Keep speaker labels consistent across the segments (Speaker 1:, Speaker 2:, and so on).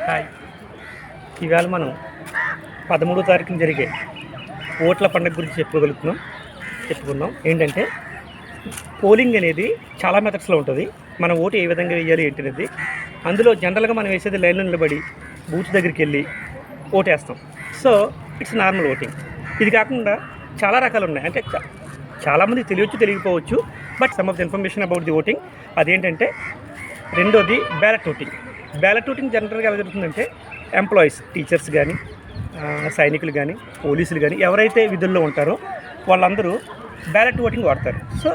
Speaker 1: Hi. ఇవాళ మనం 13వ తారీఖున జరిగే ఓట్ల పండుగ గురించి చెప్పుకుందాం. ఏంటంటే పోలింగ్ అనేది చాలా మెథడ్స్లో ఉంటుంది. మనం ఓటు ఏ విధంగా వేయాలి ఏంటి అనేది. అందులో జనరల్గా మనం వేసేది లైన్లో నిలబడి బూత్ దగ్గరికి వెళ్ళి ఓటేస్తాం. So it's normal voting. ఇది కాకుండా చాలా రకాలు ఉన్నాయి. అంటే చాలామంది తెలియకపోవచ్చు. But some of the information about the voting అదేంటంటే రెండోది బ్యాలెట్ ఓటింగ్. బ్యాలెట్ ఓటింగ్ జనరల్గా ఎలా జరుగుతుందంటే ఎంప్లాయీస్, టీచర్స్ కానీ, సైనికులు కానీ, పోలీసులు కానీ ఎవరైతే విధుల్లో ఉంటారో వాళ్ళందరూ బ్యాలెట్ ఓటింగ్ వాడతారు. సో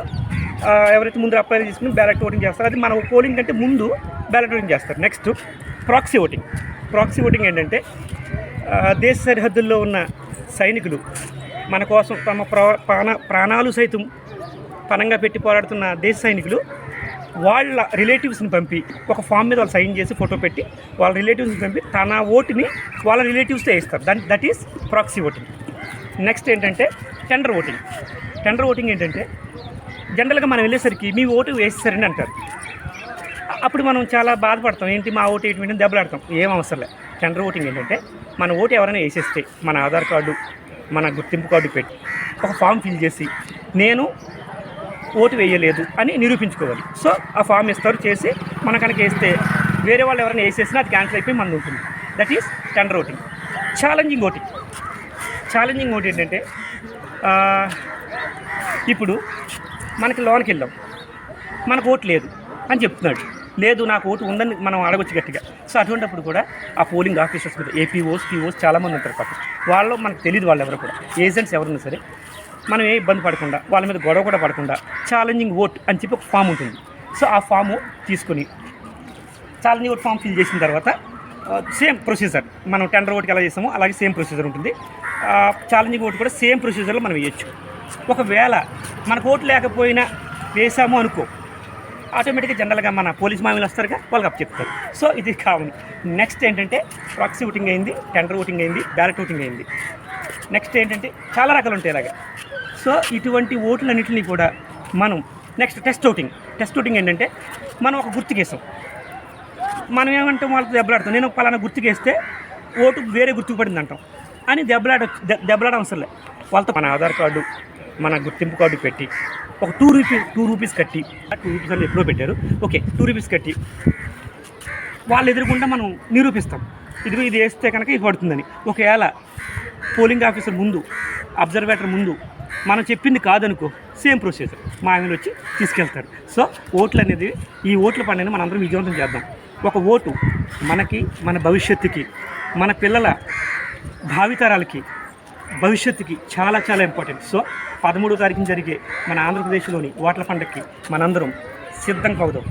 Speaker 1: ఎవరైతే ముందు అప్లై చేసుకుని బ్యాలెట్ ఓటింగ్ చేస్తారో అది మన పోలింగ్ కంటే ముందు బ్యాలెట్ ఓటింగ్ చేస్తారు. Next proxy voting. Proxy voting ఏంటంటే దేశ సరిహద్దుల్లో ఉన్న సైనికులు మన కోసం తమ ప్రాణాలు సైతం పణంగా పెట్టి పోరాడుతున్న దేశ సైనికులు వాళ్ళ రిలేటివ్స్ని పంపి ఒక ఫామ్ మీద వాళ్ళు సైన్ చేసి ఫోటో పెట్టి వాళ్ళ రిలేటివ్స్ని పంపి తన ఓటుని వాళ్ళ రిలేటివ్స్తో వేస్తారు. That is proxy voting. Next ఏంటంటే టెండర్ ఓటింగ్. టెండర్ ఓటింగ్ ఏంటంటే జనరల్గా మనం వెళ్ళేసరికి మీ ఓటు వేసేసారని అంటారు. అప్పుడు మనం చాలా బాధపడతాం. ఏంటి మా ఓటు ఏంటి దెబ్బలాడతాం. ఏం అవసరం లేదు. టెండర్ ఓటింగ్ ఏంటంటే మన ఓటు ఎవరైనా వేసేస్తే మన ఆధార్ కార్డు, మన గుర్తింపు కార్డు పెట్టి ఒక ఫామ్ ఫిల్ చేసి నేను ఓటు వేయలేదు అని నిరూపించుకోవాలి. సో ఆ ఫామ్ ఇస్తారు, చేసి మన కనుక వేస్తే వేరే వాళ్ళు ఎవరైనా వేసేసినా అది క్యాన్సిల్ అయిపోయి మనది ఉంటుంది. That is tender voting. Challenging voting ఏంటంటే ఇప్పుడు మనకి లోన్కి వెళ్ళాం, మనకు ఓటు లేదు అని చెప్తున్నాడు. లేదు నాకు ఓటు ఉందని మనం అడగొచ్చు గట్టిగా. సో అటువంటిప్పుడు కూడా ఆ పోలింగ్ ఆఫీసర్స్ మీద ఏపీఓస్, పీఓస్ చాలామంది ఉంటారు పక్కన. వాళ్ళు మనకు తెలియదు, వాళ్ళు ఎవరు కూడా ఏజెంట్స్ ఎవరున్నా సరే మనం ఏ ఇబ్బంది పడకుండా వాళ్ళ మీద గొడవ కూడా పడకుండా ఛాలెంజింగ్ ఓట్ అని చెప్పి ఒక ఫామ్ ఉంటుంది. సో ఆ ఫాము తీసుకుని ఛాలెంజింగ్ ఓట్ ఫామ్ ఫిల్ చేసిన తర్వాత సేమ్ ప్రొసీజర్ మనం టెండర్ ఓటుకి ఎలా చేస్తామో అలాగే సేమ్ ప్రొసీజర్ ఉంటుంది. ఛాలెంజింగ్ ఓటు కూడా సేమ్ ప్రొసీజర్లో మనం వేయచ్చు. ఒకవేళ మనకు ఓటు లేకపోయినా వేసాము అనుకో, ఆటోమేటిక్గా జనరల్గా మన పోలీస్ మామూలు వస్తారుగా, వాళ్ళకి అప్ చెప్తారు. సో ఇది కావాలి. నెక్స్ట్ ఏంటంటే ప్రాక్సీ ఓటింగ్ అయింది, టెండర్ ఓటింగ్ అయింది, బ్యాలెట్ ఓటింగ్ అయింది. నెక్స్ట్ ఏంటంటే చాలా రకాలు ఉంటాయి ఇలాగా. సో ఇటువంటి ఓట్లన్నింటినీ కూడా మనం నెక్స్ట్ టెస్ట్ ఓటింగ్ ఏంటంటే మనం ఒక గుర్తుకేసాం, మనం ఏమంటాం వాళ్ళతో దెబ్బలాడతాం. నేను పలానా గుర్తుకేస్తే ఓటు వేరే గుర్తుకు పడింది అంటాం అని దెబ్బలాడడం అవసరం లేదు. వాళ్ళతో మన ఆధార్ కార్డు, మన గుర్తింపు కార్డు పెట్టి ఒక టూ రూపీస్ కట్టి, ₹2 అని ఎప్పుడో పెట్టారు, ఓకే, ₹2 కట్టి వాళ్ళు ఎదురుకుండా మనం నిరూపిస్తాం. ఇది వేస్తే కనుక ఇది పడుతుందని. ఒకవేళ పోలింగ్ ఆఫీసర్ ముందు, అబ్జర్వేటర్ ముందు మనం చెప్పింది కాదనుకో, సేమ్ ప్రొసీజర్ మా ఆయన వచ్చి తీసుకెళ్తారు. సో ఓట్లు అనేది, ఈ ఓట్ల పండుగని మనం అందరం విజయవంతం చేద్దాం. ఒక ఓటు మనకి, మన భవిష్యత్తుకి, మన పిల్లల భావితరాలకి, భవిష్యత్తుకి చాలా చాలా ఇంపార్టెంట్. సో 13వ తారీఖున జరిగే మన ఆంధ్రప్రదేశ్లోని ఓట్ల పండుగకి మనందరం సిద్ధం అవుదాం.